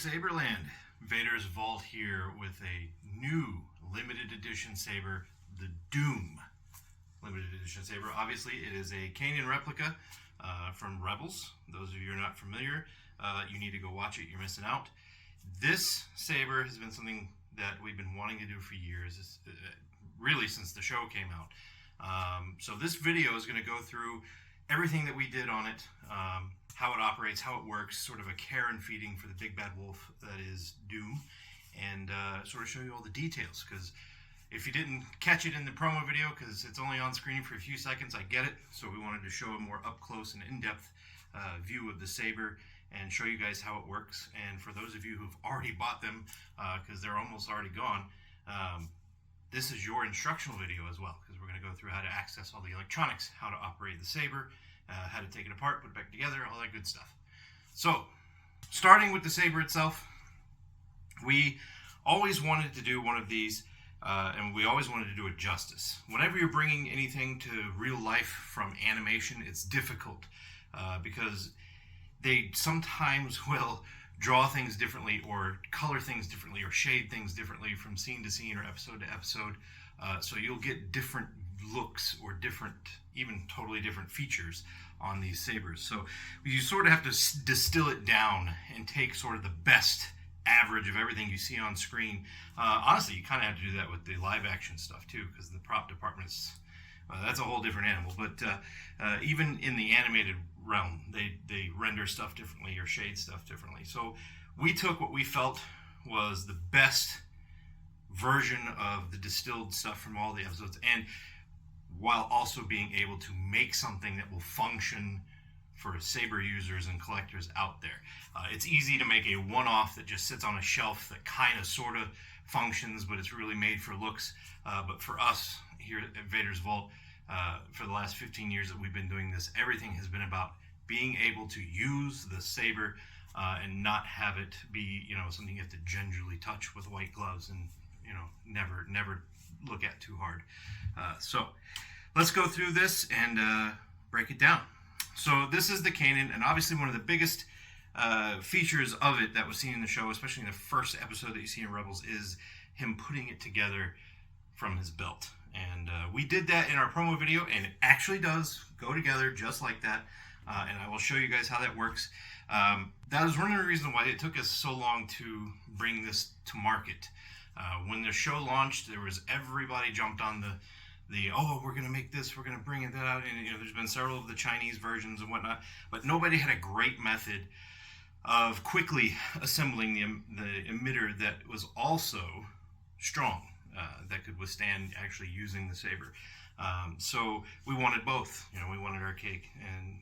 Saberland, Vader's Vault here with a new limited edition saber, the Dume limited edition saber. Obviously, it is a Kanan replica from Rebels. Those of you who are not familiar, you need to go watch it. You're missing out. This saber has been something that we've been wanting to do for years, really since the show came out. So this video is going to go through everything that we did on it, how it operates, how it works, sort of a care and feeding for the big bad wolf that is Dume, and sort of show you all the details, because if you didn't catch it in the promo video, because it's only on screen for a few seconds, I get it. So we wanted to show a more up close and in-depth view of the saber and show you guys how it works. And for those of you who've already bought them, because they're almost already gone, this is your instructional video as well, because we're going to go through how to access all the electronics, how to operate the saber, how to take it apart, put it back together, all that good stuff. So, starting with the saber itself, we always wanted to do one of these, and we always wanted to do it justice. Whenever you're bringing anything to real life from animation, it's difficult because they sometimes will draw things differently or color things differently or shade things differently from scene to scene or episode to episode. So you'll get different looks or different, even totally different features on these sabers. So you sort of have to distill it down and take sort of the best average of everything you see on screen. Honestly, you kind of have to do that with the live action stuff too, because the prop department is, that's a whole different animal. But even in the animated realm, they render stuff differently or shade stuff differently. So we took what we felt was the best version of the distilled stuff from all the episodes, and while also being able to make something that will function for saber users and collectors out there. It's easy to make a one-off that just sits on a shelf that kind of sort of functions, but it's really made for looks. But for us here at Vader's Vault, for the last 15 years that we've been doing this, everything has been about being able to use the saber and not have it be, something you have to gingerly touch with white gloves and, never look at too hard. So let's go through this and break it down. So this is the Kanan, and obviously one of the biggest features of it that was seen in the show, especially in the first episode that you see in Rebels, is him putting it together from his belt. And we did that in our promo video, and it actually does go together just like that. And I will show you guys how that works. That is one of the reasons why it took us so long to bring this to market. When the show launched, everybody jumped on oh, we're going to make this, we're going to bring that out. And, there's been several of the Chinese versions and whatnot, but nobody had a great method of quickly assembling the emitter that was also strong, that could withstand actually using the saber. So we wanted both. We wanted our cake, and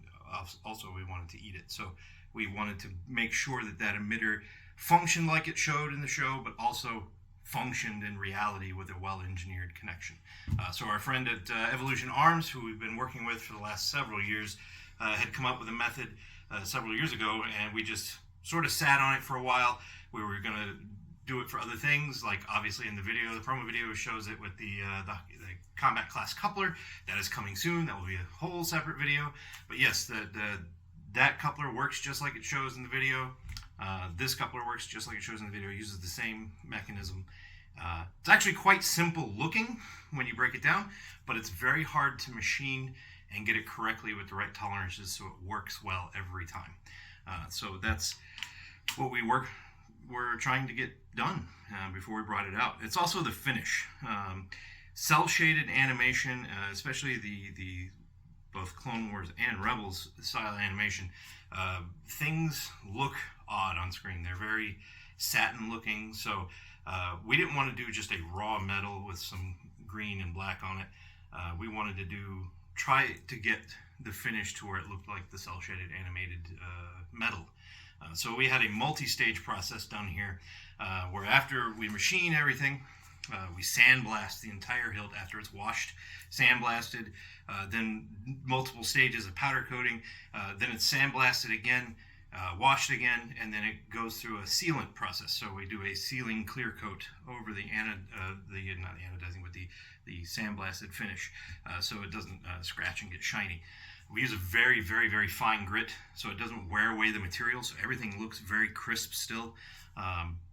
also we wanted to eat it. So we wanted to make sure that emitter functioned like it showed in the show, but also functioned in reality with a well-engineered connection. So our friend at Evolution Arms, who we've been working with for the last several years, had come up with a method several years ago, and we just sort of sat on it for a while. We were going to do it for other things, like obviously in the video, the promo video shows it with the combat class coupler. That is coming soon. That will be a whole separate video. But yes, that coupler works just like it shows in the video. This coupler works just like it shows in the video. It uses the same mechanism. It's actually quite simple looking when you break it down, but it's very hard to machine and get it correctly with the right tolerances so it works well every time. So that's what we're trying to get done before we brought it out. It's also the finish. Cell-shaded animation, especially the both Clone Wars and Rebels style animation, things look odd on screen. They're very satin looking, so we didn't want to do just a raw metal with some green and black on it. We wanted to try to get the finish to where it looked like the cell-shaded animated metal. So we had a multi-stage process done here, where after we machine everything, we sandblast the entire hilt after it's washed, sandblasted, then multiple stages of powder coating, then it's sandblasted again, washed again, and then it goes through a sealant process. So we do a sealing clear coat over the not the anodizing, but the sandblasted finish, so it doesn't scratch and get shiny. We use a very, very, very fine grit, so it doesn't wear away the material, so everything looks very crisp still,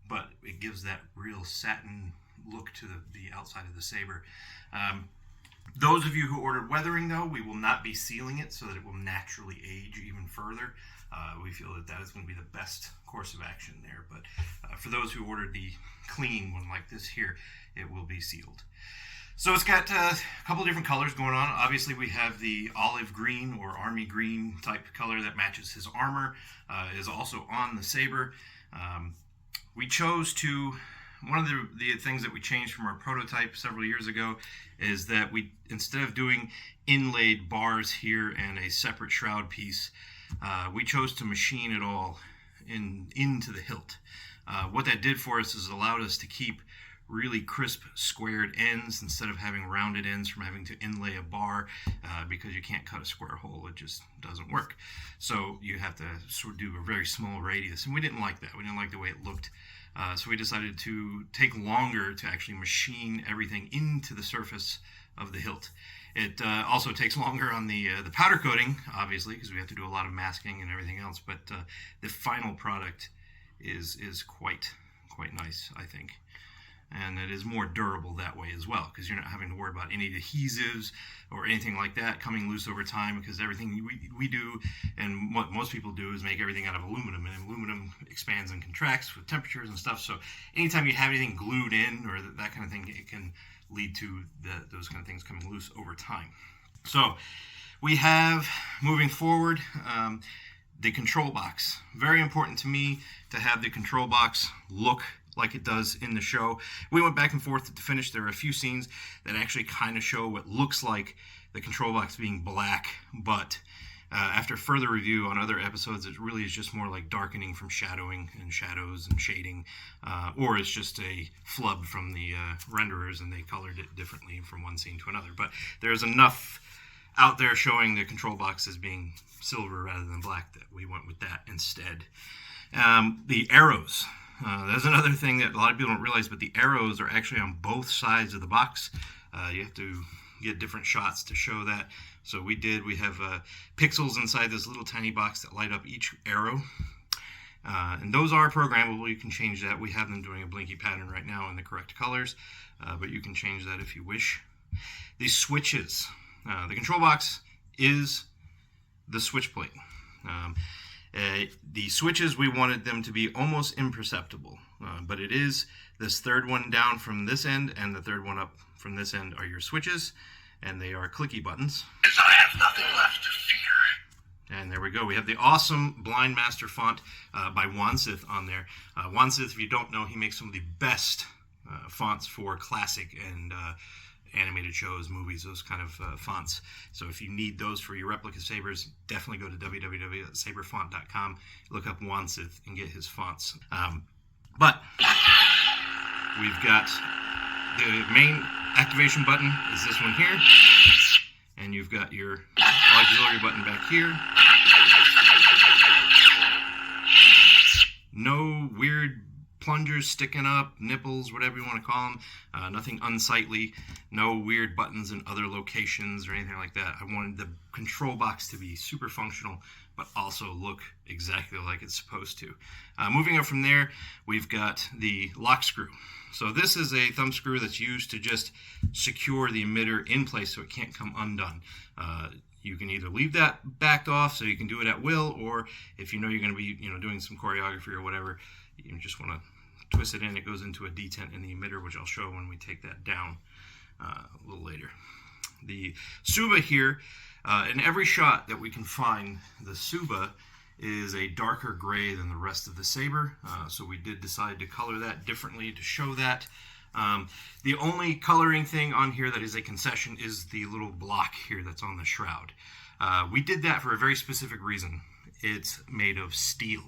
but it gives that real satin look to the outside of the Saber. Those of you who ordered weathering, though, we will not be sealing it so that it will naturally age even further. We feel that that is going to be the best course of action there. But for those who ordered the clean one like this here, it will be sealed. So it's got a couple of different colors going on. Obviously, we have the olive green or army green type color that matches his armor, is also on the Saber. We chose to... One of the things that we changed from our prototype several years ago is that we, instead of doing inlaid bars here and a separate shroud piece, we chose to machine it all into the hilt. What that did for us is allowed us to keep really crisp squared ends instead of having rounded ends from having to inlay a bar, because you can't cut a square hole. It just doesn't work. So you have to sort of do a very small radius, and we didn't like that. We didn't like the way it looked. So we decided to take longer to actually machine everything into the surface of the hilt. It also takes longer on the powder coating, obviously, because we have to do a lot of masking and everything else. But the final product is quite nice, I think. And it is more durable that way as well, because you're not having to worry about any adhesives or anything like that coming loose over time, because everything we do and what most people do is make everything out of aluminum, and aluminum expands and contracts with temperatures and stuff. So anytime you have anything glued in or that kind of thing, it can lead to those kind of things coming loose over time. So we have, moving forward, the control box. Very important to me to have the control box look like it does in the show. We went back and forth to finish. There are a few scenes that actually kind of show what looks like the control box being black, but after further review on other episodes, it really is just more like darkening from shadowing and shadows and shading, or it's just a flub from the renderers and they colored it differently from one scene to another. But there's enough out there showing the control box as being silver rather than black that we went with that instead. The arrows. That's another thing that a lot of people don't realize, but the arrows are actually on both sides of the box. You have to get different shots to show that. So we have pixels inside this little tiny box that light up each arrow. And those are programmable. You can change that. We have them doing a blinky pattern right now in the correct colors, but you can change that if you wish. These switches. The control box is the switch plate. The switches, we wanted them to be almost imperceptible, but it is this third one down from this end and the third one up from this end are your switches, and they are clicky buttons. Because I have nothing left to fear. And there we go. We have the awesome Blind Master font by Wansith on there. Wansith, if you don't know, he makes some of the best fonts for classic and animated shows, movies, those kind of fonts. So if you need those for your replica sabers, definitely go to www.saberfont.com, look up Wansith and get his fonts. But we've got the main activation button is this one here, and you've got your auxiliary button back here. No weird plungers sticking up, nipples, whatever you want to call them. Nothing unsightly. No weird buttons in other locations or anything like that. I wanted the control box to be super functional, but also look exactly like it's supposed to. Moving up from there, we've got the lock screw. So this is a thumb screw that's used to just secure the emitter in place so it can't come undone. You can either leave that backed off so you can do it at will, or if you know you're going to be doing some choreography or whatever, you just want to twist it in. It goes into a detent in the emitter, which I'll show when we take that down a little later. The Suba here, in every shot that we can find, the Suba is a darker gray than the rest of the Saber, so we did decide to color that differently to show that. The only coloring thing on here that is a concession is the little block here that's on the shroud. We did that for a very specific reason. It's made of steel.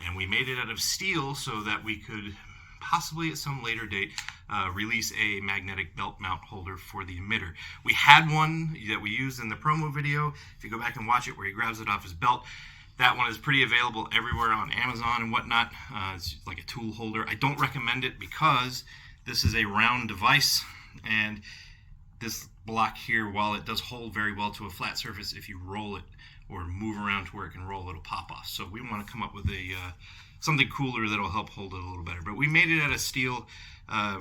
And we made it out of steel so that we could possibly at some later date release a magnetic belt mount holder for the emitter. We had one that we used in the promo video. If you go back and watch it where he grabs it off his belt, That one is pretty available everywhere on Amazon and whatnot. It's like a tool holder. I don't recommend it because this is a round device, and this block here, while it does hold very well to a flat surface, if you roll it or move around to where it can roll, it'll pop off. So we want to come up with a something cooler that'll help hold it a little better. But we made it out of steel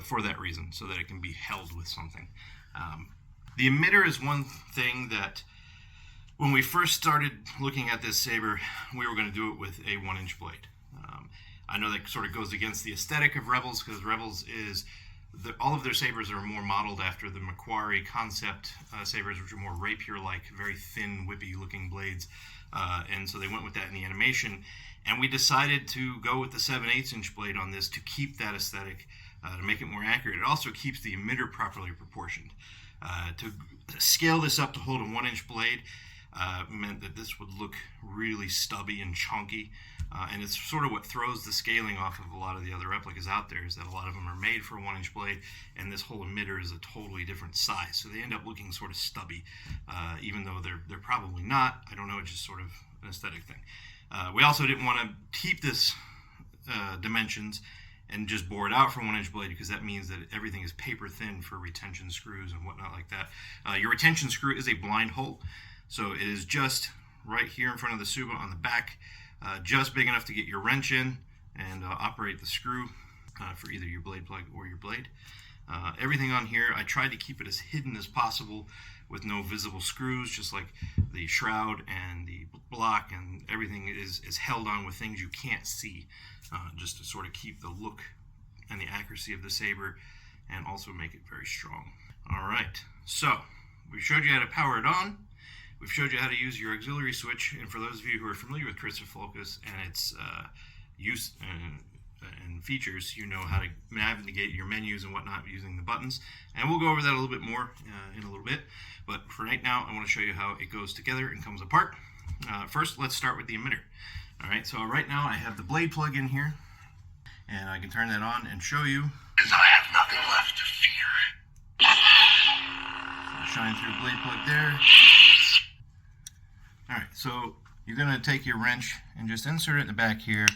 for that reason, so that it can be held with something. The emitter is one thing that, when we first started looking at this saber, we were going to do it with a 1-inch blade. I know that sort of goes against the aesthetic of Rebels, because Rebels is all of their sabers are more modeled after the Macquarie concept sabers, which are more rapier-like, very thin, whippy-looking blades. And so they went with that in the animation. And we decided to go with the 7/8" blade on this to keep that aesthetic, to make it more accurate. It also keeps the emitter properly proportioned. To scale this up to hold a 1-inch blade meant that this would look really stubby and chunky. And it's sort of what throws the scaling off of a lot of the other replicas out there, is that a lot of them are made for a 1-inch blade, and this whole emitter is a totally different size. So they end up looking sort of stubby, even though they're probably not. I don't know, it's just sort of an aesthetic thing. We also didn't want to keep this dimensions and just bore it out for a 1-inch blade, because that means that everything is paper thin for retention screws and whatnot like that. Your retention screw is a blind hole, so it is just right here in front of the suba on the back, just big enough to get your wrench in and operate the screw for either your blade plug or your blade. Everything on here, I tried to keep it as hidden as possible with no visible screws, just like the shroud and the block, and everything is held on with things you can't see, just to sort of keep the look and the accuracy of the saber and also make it very strong. Alright, so we showed you how to power it on. We've showed you how to use your auxiliary switch, and for those of you who are familiar with Crystal Focus and its use and features, you know how to navigate your menus and whatnot using the buttons. And we'll go over that a little bit more in a little bit. But for right now, I want to show you how it goes together and comes apart. First, let's start with the emitter. Alright, so right now I have the blade plug in here, and I can turn that on and show you. Because I have nothing left to fear. Shine through the blade plug there. Alright, so you're going to take your wrench and just insert it in the back here.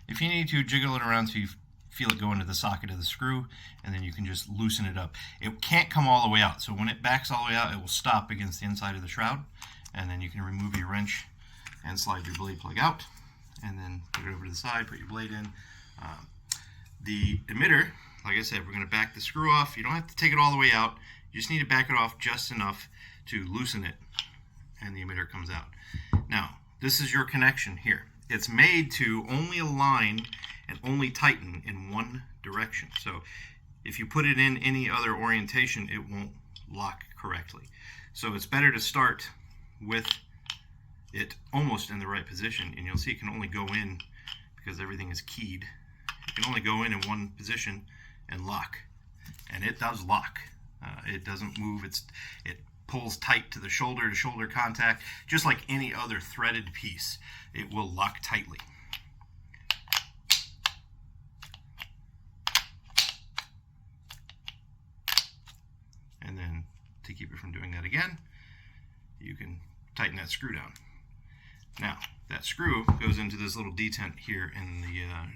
If you need to, jiggle it around so you feel it go into the socket of the screw, and then you can just loosen it up. It can't come all the way out, so when it backs all the way out, it will stop against the inside of the shroud, and then you can remove your wrench and slide your blade plug out, and then put it over to the side, put your blade in. The emitter, like I said, we're going to back the screw off. You don't have to take it all the way out. You just need to back it off just enough to loosen it, and the emitter comes out. Now, this is your connection here. It's made to only align and only tighten in one direction. So if you put it in any other orientation, it won't lock correctly. So it's better to start with it almost in the right position, and you'll see it can only go in, because everything is keyed, it can only go in one position and lock. And it does lock. It doesn't move. It pulls tight to the shoulder-to-shoulder contact, just like any other threaded piece. It will lock tightly. And then, to keep it from doing that again, you can tighten that screw down. Now, that screw goes into this little detent here in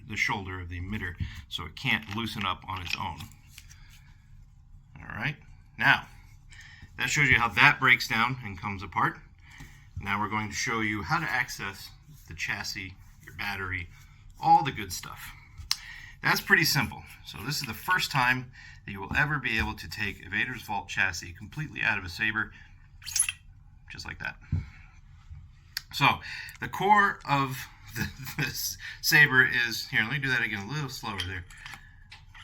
the shoulder of the emitter, so it can't loosen up on its own. Alright, now, that shows you how that breaks down and comes apart. Now we're going to show you how to access the chassis, your battery, all the good stuff. That's pretty simple. So this is the first time that you will ever be able to take a Vader's Vault chassis completely out of a saber, just like that. So the core of this saber is, here, let me do that again a little slower there,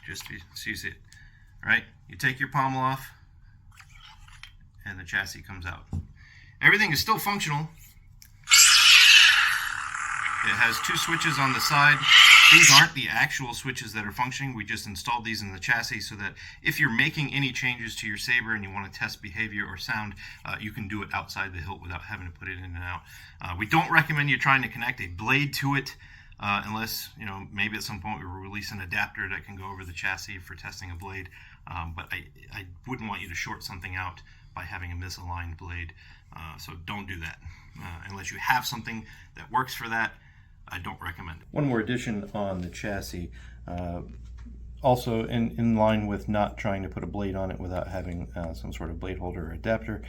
just so you see it. All right, you take your pommel off, and the chassis comes out. Everything is still functional. It has two switches on the side. These aren't the actual switches that are functioning. We just installed these in the chassis so that if you're making any changes to your saber and you want to test behavior or sound, you can do it outside the hilt without having to put it in and out. We don't recommend you trying to connect a blade to it unless, maybe at some point we will release an adapter that can go over the chassis for testing a blade. But I wouldn't want you to short something out by having a misaligned blade. So don't do that. Unless you have something that works for that, I don't recommend it. One more addition on the chassis. Also in line with not trying to put a blade on it without having some sort of blade holder or adapter.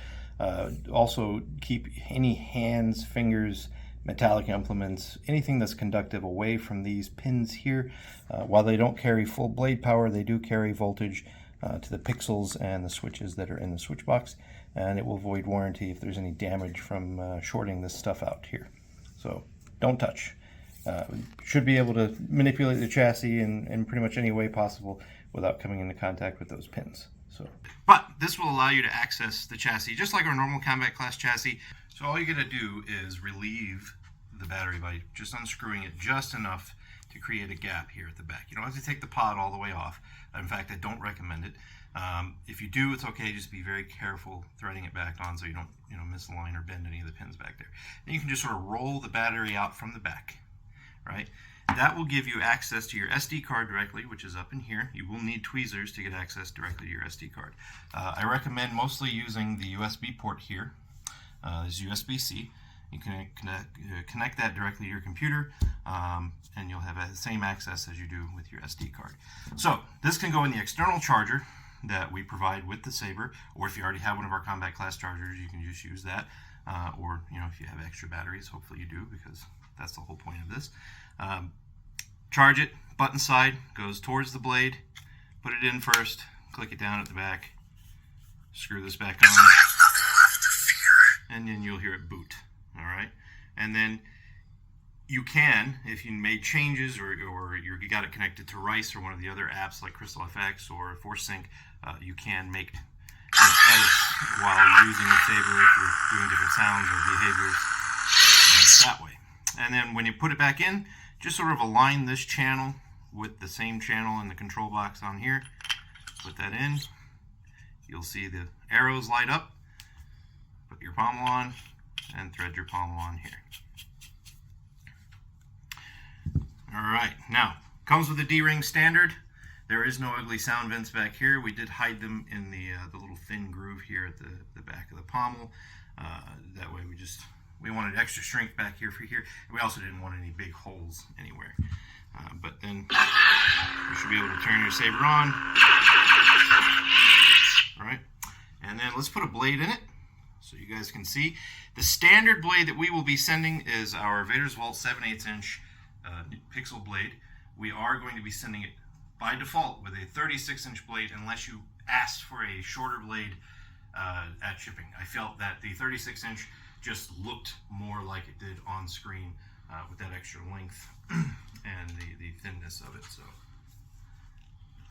Also keep any hands, fingers, metallic implements, anything that's conductive away from these pins here. While they don't carry full blade power, they do carry voltage to the pixels and the switches that are in the switch box, and it will void warranty if there's any damage from shorting this stuff out here. So don't touch. Should be able to manipulate the chassis in pretty much any way possible without coming into contact with those pins. But this will allow you to access the chassis just like our normal combat class chassis. So all you're going to do is relieve the battery by just unscrewing it just enough to create a gap here at the back. You don't have to take the pod all the way off. In fact, I don't recommend it. If you do, it's okay. Just be very careful threading it back on so you don't misalign or bend any of the pins back there. Then you can just sort of roll the battery out from the back. Right? That will give you access to your SD card directly, which is up in here. You will need tweezers to get access directly to your SD card. I recommend mostly using the USB port here. This is USB-C. You can connect that directly to your computer, and you'll have the same access as you do with your SD card. So this can go in the external charger that we provide with the Saber, or if you already have one of our combat class chargers, you can just use that. Or if you have extra batteries, hopefully you do, because that's the whole point of this. Charge it, button side goes towards the blade, put it in first, click it down at the back, screw this back on, and then you'll hear it boot. Alright? And then you can, if you made changes or you got it connected to Rice or one of the other apps like Crystal FX or ForceSync, you can make edits while using the Saber if you're doing different sounds or behaviors that way. And then when you put it back in, just sort of align this channel with the same channel in the control box on here. Put that in. You'll see the arrows light up. Put your pommel on and thread your pommel on here. Alright, now, comes with a D-ring standard. There is no ugly sound vents back here. We did hide them in the little thin groove here at the back of the pommel. That way we wanted extra strength back here for here. And we also didn't want any big holes anywhere. But then you should be able to turn your Saber on. Alright, and then let's put a blade in it so you guys can see. The standard blade that we will be sending is our Vader's Vault 7/8 inch pixel blade. We are going to be sending it by default with a 36-inch blade unless you asked for a shorter blade at shipping. I felt that the 36-inch just looked more like it did on screen with that extra length and the thinness of it. So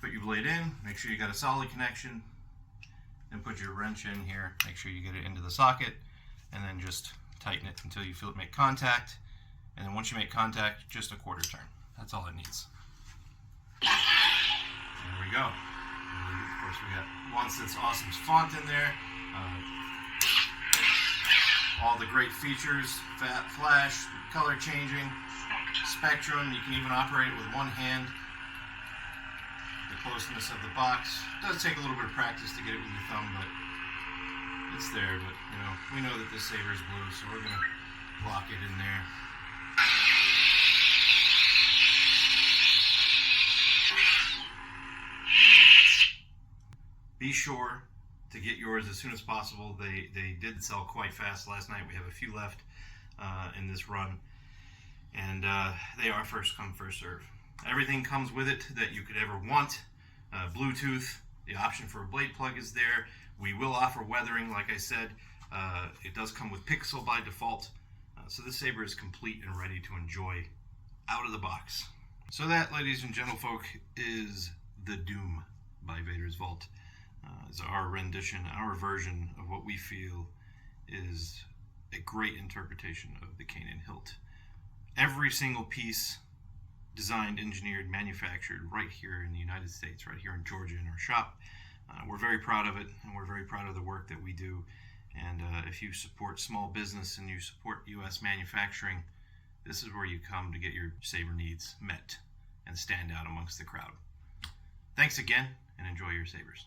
put your blade in, make sure you got a solid connection, then put your wrench in here, make sure you get it into the socket, and then just tighten it until you feel it make contact. And then once you make contact, just a quarter turn. That's all it needs. There we go. And of course, we got Once Awesome's font in there. All the great features, flash, color changing, spectrum. You can even operate it with one hand. The closeness of the box. It does take a little bit of practice to get it with your thumb, but it's there. But we know that this Saber is blue, so we're gonna lock it in there. Be sure to get yours as soon as possible. They did sell quite fast last night. We have a few left in this run, and they are first come, first serve. Everything comes with it that you could ever want. Bluetooth, the option for a blade plug is there. We will offer weathering, like I said. It does come with Pixel by default. So this Saber is complete and ready to enjoy out of the box. So that, ladies and gentlefolk, is the Dume by Vader's Vault. Is our rendition, our version of what we feel is a great interpretation of the Kanan hilt. Every single piece designed, engineered, manufactured right here in the United States, right here in Georgia in our shop. We're very proud of it, and we're very proud of the work that we do. And if you support small business and you support U.S. manufacturing, this is where you come to get your Saber needs met and stand out amongst the crowd. Thanks again, and enjoy your Sabers.